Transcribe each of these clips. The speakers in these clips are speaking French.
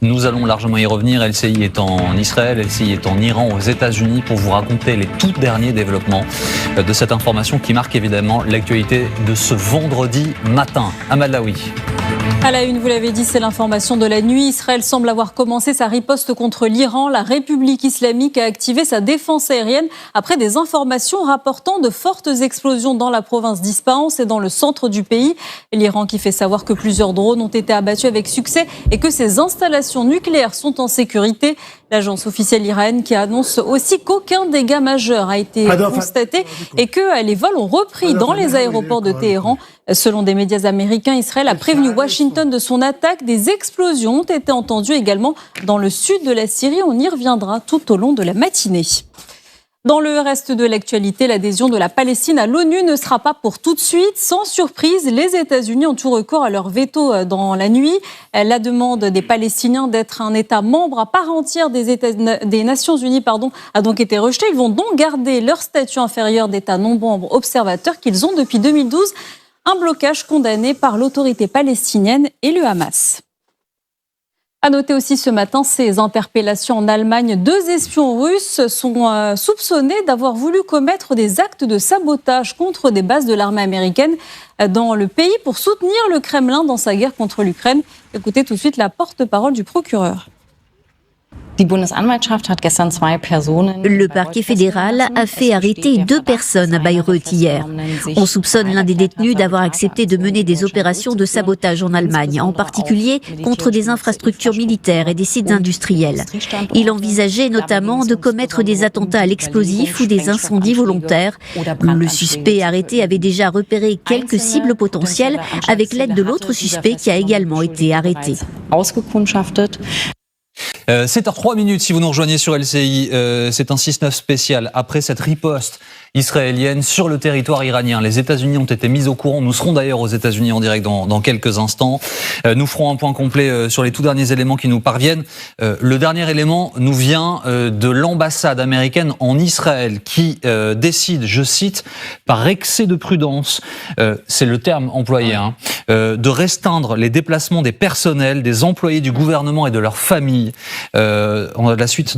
Nous allons largement y revenir. LCI est en Israël, LCI est en Iran, aux États-Unis, pour vous raconter les tout derniers développements de cette information qui marque évidemment l'actualité de ce vendredi matin. Ahmad Laoui. À la une, vous l'avez dit, c'est l'information de la nuit. Israël semble avoir commencé sa riposte contre l'Iran. La République islamique a activé sa défense aérienne après des informations rapportant de fortes explosions dans la province d'Ispahan et dans le centre du pays. L'Iran qui fait savoir que plusieurs drones ont été abattus avec succès et que ses installations nucléaires sont en sécurité. L'agence officielle iranienne qui annonce aussi qu'aucun dégât majeur a été constaté et que les vols ont repris dans les aéroports de Téhéran. Selon des médias américains, Israël a prévenu Washington de son attaque. Des explosions ont été entendues également dans le sud de la Syrie. On y reviendra tout au long de la matinée. Dans le reste de l'actualité, l'adhésion de la Palestine à l'ONU ne sera pas pour tout de suite. Sans surprise, les États-Unis ont eu recours à leur veto dans la nuit. La demande des Palestiniens d'être un État membre à part entière des Nations Unies a donc été rejetée. Ils vont donc garder leur statut inférieur d'État non-membre observateur qu'ils ont depuis 2012. Un blocage condamné par l'autorité palestinienne et le Hamas. À noter aussi ce matin ces interpellations en Allemagne. 2 espions russes sont soupçonnés d'avoir voulu commettre des actes de sabotage contre des bases de l'armée américaine dans le pays pour soutenir le Kremlin dans sa guerre contre l'Ukraine. Écoutez tout de suite la porte-parole du procureur. Le parquet fédéral a fait arrêter 2 personnes à Bayreuth hier. On soupçonne l'un des détenus d'avoir accepté de mener des opérations de sabotage en Allemagne, en particulier contre des infrastructures militaires et des sites industriels. Il envisageait notamment de commettre des attentats à l'explosif ou des incendies volontaires. Le suspect arrêté avait déjà repéré quelques cibles potentielles avec l'aide de l'autre suspect qui a également été arrêté. 7h03 si vous nous rejoignez sur LCI, c'est un 6-9 spécial après cette riposte israélienne sur le territoire iranien. Les États-Unis ont été mis au courant. Nous serons d'ailleurs aux États-Unis en direct dans quelques instants. Nous ferons un point complet sur les tout derniers éléments qui nous parviennent. Le dernier élément nous vient de l'ambassade américaine en Israël qui décide, je cite, par excès de prudence, c'est le terme employé, de restreindre les déplacements des personnels, des employés du gouvernement et de leurs familles. On a la suite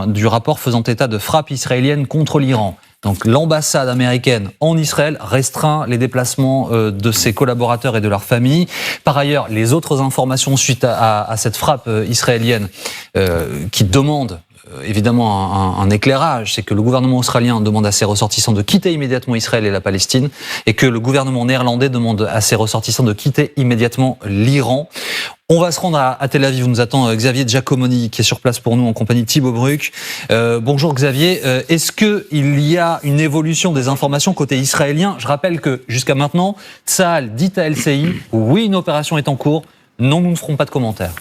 du rapport faisant état de frappes israéliennes contre l'Iran. Donc l'ambassade américaine en Israël restreint les déplacements de ses collaborateurs et de leurs familles. Par ailleurs, les autres informations suite à cette frappe israélienne qui demande évidemment un éclairage, c'est que le gouvernement australien demande à ses ressortissants de quitter immédiatement Israël et la Palestine et que le gouvernement néerlandais demande à ses ressortissants de quitter immédiatement l'Iran. On va se rendre à Tel Aviv, où nous attend Xavier Giacomoni qui est sur place pour nous en compagnie de Thibaut Bruck. Bonjour Xavier, est-ce qu'il y a une évolution des informations côté israélien ? Je rappelle que jusqu'à maintenant, Tsahal dit à LCI, oui, une opération est en cours, non, nous ne ferons pas de commentaires.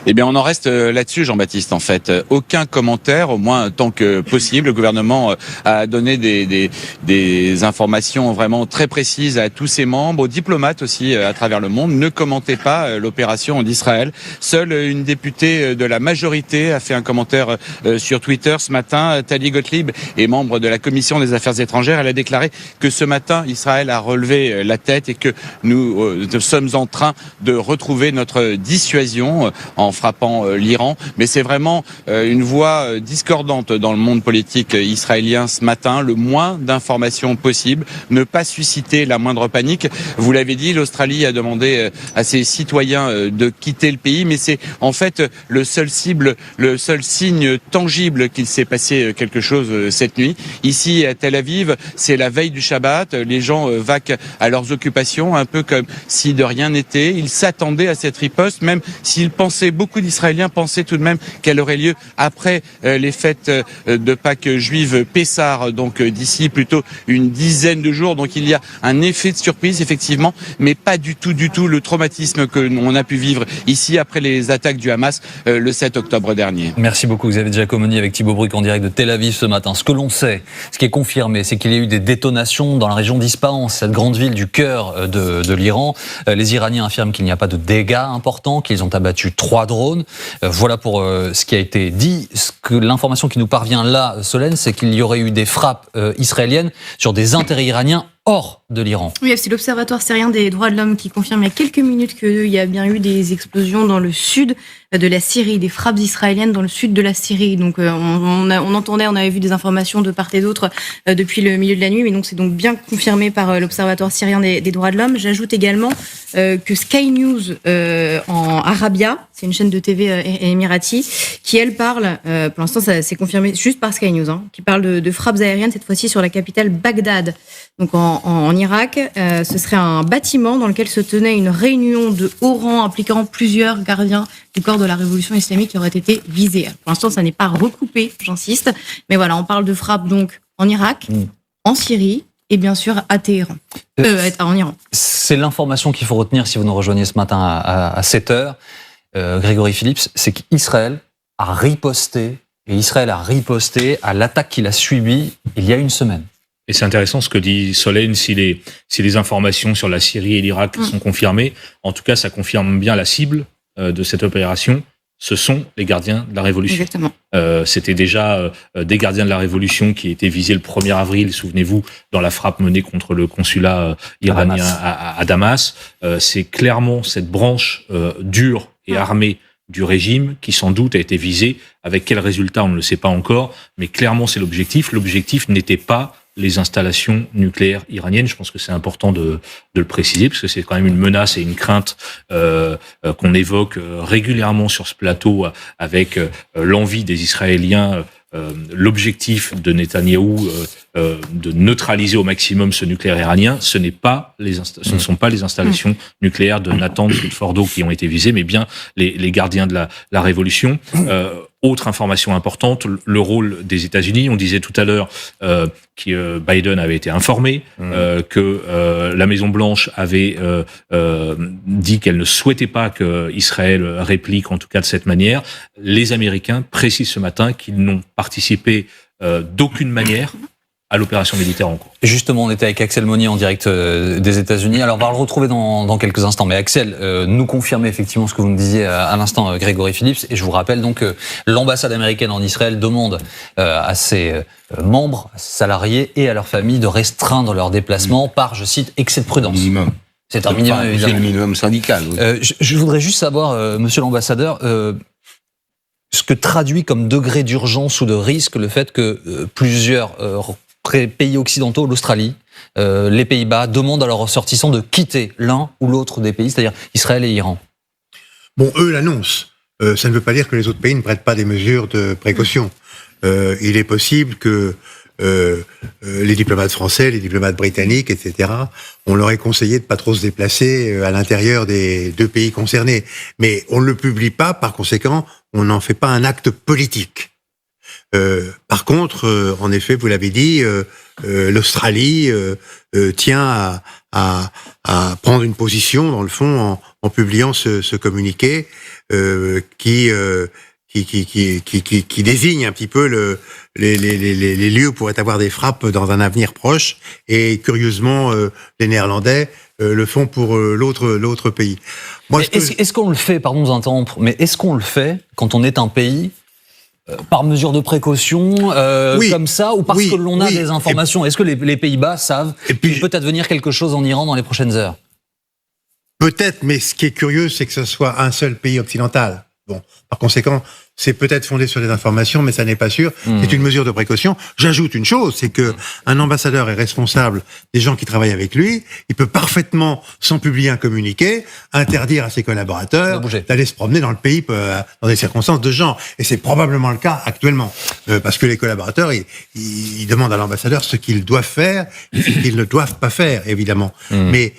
Eh bien, on en reste là-dessus, Jean-Baptiste, en fait. Aucun commentaire, au moins tant que possible. Le gouvernement a donné des informations vraiment très précises à tous ses membres, aux diplomates aussi à travers le monde. Ne commentez pas l'opération d'Israël. Seule une députée de la majorité a fait un commentaire sur Twitter ce matin. Tali Gottlieb est membre de la Commission des Affaires étrangères. Elle a déclaré que ce matin, Israël a relevé la tête et que nous sommes en train de retrouver notre dissuasion en frappant l'Iran, mais c'est vraiment une voix discordante dans le monde politique israélien ce matin. Le moins d'informations possible, ne pas susciter la moindre panique. Vous l'avez dit, l'Australie a demandé à ses citoyens de quitter le pays, mais c'est en fait le seul signe tangible qu'il s'est passé quelque chose cette nuit. Ici à Tel Aviv, c'est la veille du Shabbat, les gens vaquent à leurs occupations, un peu comme si de rien n'était. Ils s'attendaient à cette riposte, même s'ils pensaient beaucoup d'Israéliens pensaient tout de même qu'elle aurait lieu après les fêtes de Pâques juives Pessah, donc d'ici plutôt une dizaine de jours. Donc il y a un effet de surprise effectivement, mais pas du tout le traumatisme que l'on a pu vivre ici après les attaques du Hamas le 7 octobre dernier. Merci beaucoup Xavier Giacomoni avec Thibaut Bruck en direct de Tel Aviv ce matin. Ce que l'on sait, ce qui est confirmé, c'est qu'il y a eu des détonations dans la région d'Ispahan, cette grande ville du cœur de l'Iran. Les Iraniens affirment qu'il n'y a pas de dégâts importants, qu'ils ont abattu 3 drones. Voilà pour ce qui a été dit. L'information qui nous parvient là, Solène, c'est qu'il y aurait eu des frappes israéliennes sur des intérêts iraniens hors de l'Iran. Oui, c'est l'Observatoire syrien des droits de l'homme qui confirme il y a quelques minutes qu'il y a bien eu des explosions dans le sud de la Syrie, des frappes israéliennes dans le sud de la Syrie. Donc on avait vu des informations de part et d'autre depuis le milieu de la nuit, mais donc c'est donc bien confirmé par l'Observatoire syrien des droits de l'homme. J'ajoute également que Sky News en Arabia, c'est une chaîne de TV émirati, qui elle parle, pour l'instant ça c'est confirmé juste par Sky News, qui parle de frappes aériennes, cette fois-ci sur la capitale Bagdad. Donc en Irak, ce serait un bâtiment dans lequel se tenait une réunion de haut rang impliquant plusieurs gardiens du corps de la révolution islamique qui auraient été visés. Pour l'instant, ça n'est pas recoupé, j'insiste. Mais voilà, on parle de frappes donc en Irak, en Syrie et bien sûr à Téhéran, en Iran. C'est l'information qu'il faut retenir si vous nous rejoignez ce matin à 7h. Grégory Phillips, c'est qu'Israël a riposté, à l'attaque qu'il a subie il y a une semaine. Et c'est intéressant ce que dit Solène, si les informations sur la Syrie et l'Irak sont confirmées, en tout cas ça confirme bien la cible de cette opération, ce sont les gardiens de la Révolution. Exactement. C'était déjà des gardiens de la Révolution qui étaient visés le 1er avril, souvenez-vous, dans la frappe menée contre le consulat iranien à Damas. C'est clairement cette branche dure et armée du régime qui sans doute a été visée. Avec quel résultat, on ne le sait pas encore, mais clairement c'est l'objectif. L'objectif n'était pas les installations nucléaires iraniennes. Je pense que c'est important de le préciser, parce que c'est quand même une menace et une crainte qu'on évoque régulièrement sur ce plateau, avec l'envie des Israéliens, l'objectif de Netanyahou de neutraliser au maximum ce nucléaire iranien. Ce ne sont pas les installations nucléaires de Natanz ou de Fordo qui ont été visées, mais bien les gardiens de la Révolution. Autre information importante, le rôle des États-Unis. On disait tout à l'heure que Biden avait été informé, que la Maison-Blanche avait dit qu'elle ne souhaitait pas que Israël réplique, en tout cas de cette manière. Les Américains précisent ce matin qu'ils n'ont participé d'aucune manière à l'opération militaire en cours. Justement, on était avec Axel Monnier en direct des États-Unis. Alors, on va le retrouver dans quelques instants. Mais Axel, nous confirmez effectivement ce que vous me disiez à l'instant, Grégory Phillips. Et je vous rappelle donc que l'ambassade américaine en Israël demande à ses membres, à ses salariés et à leurs familles de restreindre leurs déplacements par, je cite, excès de prudence. Minimum. C'est un minimum, évidemment. C'est le minimum syndical. Oui. Je voudrais juste savoir, monsieur l'ambassadeur, ce que traduit comme degré d'urgence ou de risque le fait que plusieurs pays occidentaux, l'Australie, les Pays-Bas, demandent à leurs ressortissants de quitter l'un ou l'autre des pays, c'est-à-dire Israël et Iran. Bon, eux l'annoncent. Ça ne veut pas dire que les autres pays ne prennent pas des mesures de précaution. Il est possible que les diplomates français, les diplomates britanniques, etc., on leur ait conseillé de pas trop se déplacer à l'intérieur des deux pays concernés. Mais on ne le publie pas, par conséquent, on n'en fait pas un acte politique. Par contre, en effet, vous l'avez dit, l'Australie tient à prendre une position, dans le fond, en publiant ce communiqué qui désigne un petit peu les lieux où pourraient avoir des frappes dans un avenir proche. Et curieusement, les Néerlandais le font pour l'autre pays. Moi, est-ce qu'on le fait, pardon de vous interrompre, mais est-ce qu'on le fait quand on est un pays par mesure de précaution, oui, comme ça, ou parce que l'on a des informations? Est-ce que les Pays-Bas savent qu'il peut advenir quelque chose en Iran dans les prochaines heures? Peut-être, mais ce qui est curieux, c'est que ce soit un seul pays occidental. Bon, par conséquent, c'est peut-être fondé sur des informations, mais ça n'est pas sûr. C'est une mesure de précaution. J'ajoute une chose, c'est que un ambassadeur est responsable des gens qui travaillent avec lui. Il peut parfaitement, sans publier un communiqué, interdire à ses collaborateurs d'aller se promener dans le pays dans des circonstances de genre. Et c'est probablement le cas actuellement, parce que les collaborateurs, ils demandent à l'ambassadeur ce qu'ils doivent faire et ce qu'ils ne doivent pas faire, évidemment. Mais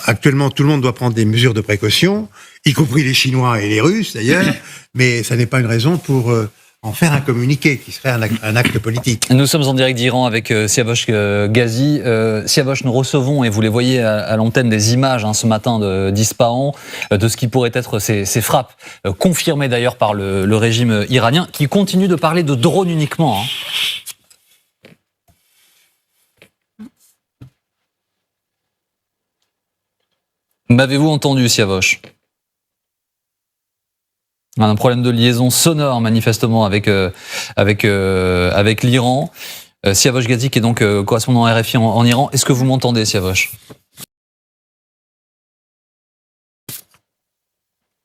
actuellement, tout le monde doit prendre des mesures de précaution, y compris les Chinois et les Russes d'ailleurs, mais ça n'est pas une raison pour en faire un communiqué qui serait un acte politique. Nous sommes en direct d'Iran avec Siavash Ghazi. Siavash, nous recevons, et vous les voyez à l'antenne, des images ce matin d'Ispahan, de ce qui pourrait être ces frappes, confirmées d'ailleurs par le régime iranien, qui continue de parler de drones uniquement. M'avez-vous entendu, Siavash ? Un problème de liaison sonore manifestement avec l'Iran. Siavosh Ghazi, qui est donc correspondant RFI en Iran. Est-ce que vous m'entendez, Siavosh ?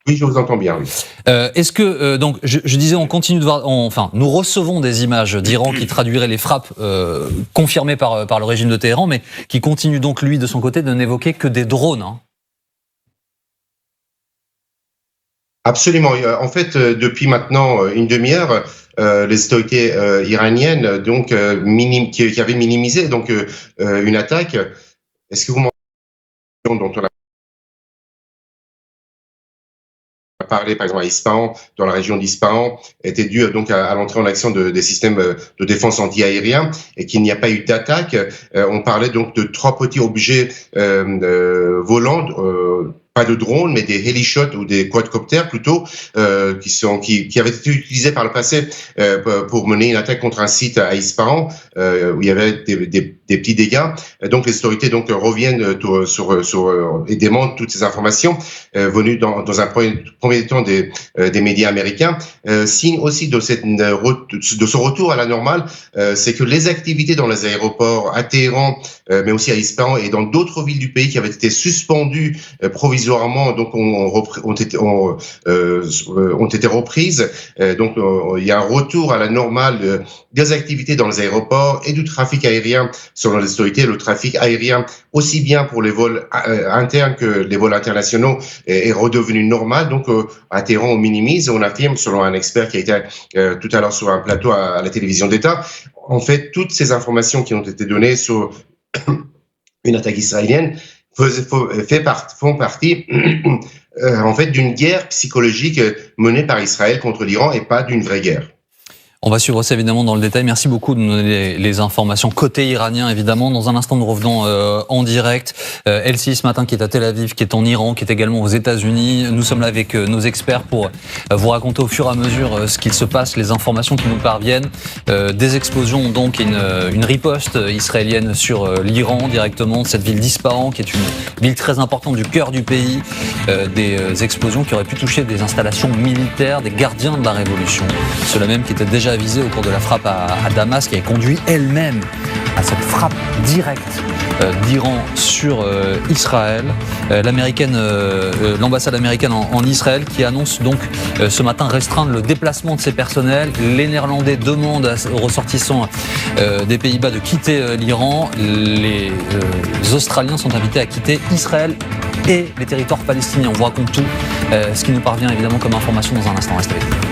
Oui, je vous entends bien. Oui. Est-ce que donc je disais, on continue de voir, nous recevons des images d'Iran qui traduiraient les frappes confirmées par le régime de Téhéran, mais qui continue donc lui de son côté de n'évoquer que des drones. Hein. Absolument. En fait, depuis maintenant une demi-heure, les autorités iraniennes donc qui avaient minimisé donc une attaque. Est-ce que vous m'entendez dont on a parlé, par exemple, à Ispahan, dans la région d'Ispahan, était due donc à l'entrée en action des systèmes de défense anti-aériens et qu'il n'y a pas eu d'attaque. On parlait donc de 3 petits objets volants, pas de drones, mais des hélishots ou des quadcoptères plutôt, qui avaient été utilisés par le passé pour mener une attaque contre un site à Ispahan où il y avait des petits dégâts. Donc les autorités donc reviennent sur et demandent toutes ces informations venues dans un premier temps des médias américains. Signe aussi de ce retour à la normale, c'est que les activités dans les aéroports à Téhéran, mais aussi à Ispahan et dans d'autres villes du pays qui avaient été suspendues provisoirement, donc ont été reprises. Donc il y a un retour à la normale des activités dans les aéroports et du trafic aérien selon les autorités. Le trafic aérien, aussi bien pour les vols internes que les vols internationaux, est redevenu normal. Donc à Téhéran, on minimise, on affirme, selon un expert qui a été tout à l'heure sur un plateau à la télévision d'État, en fait, toutes ces informations qui ont été données sur une attaque israélienne font partie en fait d'une guerre psychologique menée par Israël contre l'Iran et pas d'une vraie guerre. On va suivre ça évidemment dans le détail. Merci beaucoup de nous donner les informations côté iranien évidemment. Dans un instant, nous revenons en direct. Elsie ce matin qui est à Tel Aviv, qui est en Iran, qui est également aux États-Unis. Nous sommes là avec nos experts pour vous raconter au fur et à mesure ce qu'il se passe, les informations qui nous parviennent. Des explosions donc, une riposte israélienne sur l'Iran directement, cette ville d'Ispahan qui est une ville très importante du cœur du pays. Des explosions qui auraient pu toucher des installations militaires, des gardiens de la révolution. Ceux-là même qui étaient déjà visée au cours de la frappe à Damas, qui a conduit elle-même à cette frappe directe d'Iran sur Israël. L'ambassade américaine en Israël qui annonce donc ce matin restreindre le déplacement de ses personnels. Les Néerlandais demandent aux ressortissants des Pays-Bas de quitter l'Iran. Les Australiens sont invités à quitter Israël et les territoires palestiniens. On vous raconte tout ce qui nous parvient évidemment comme information dans un instant. Restez avec nous.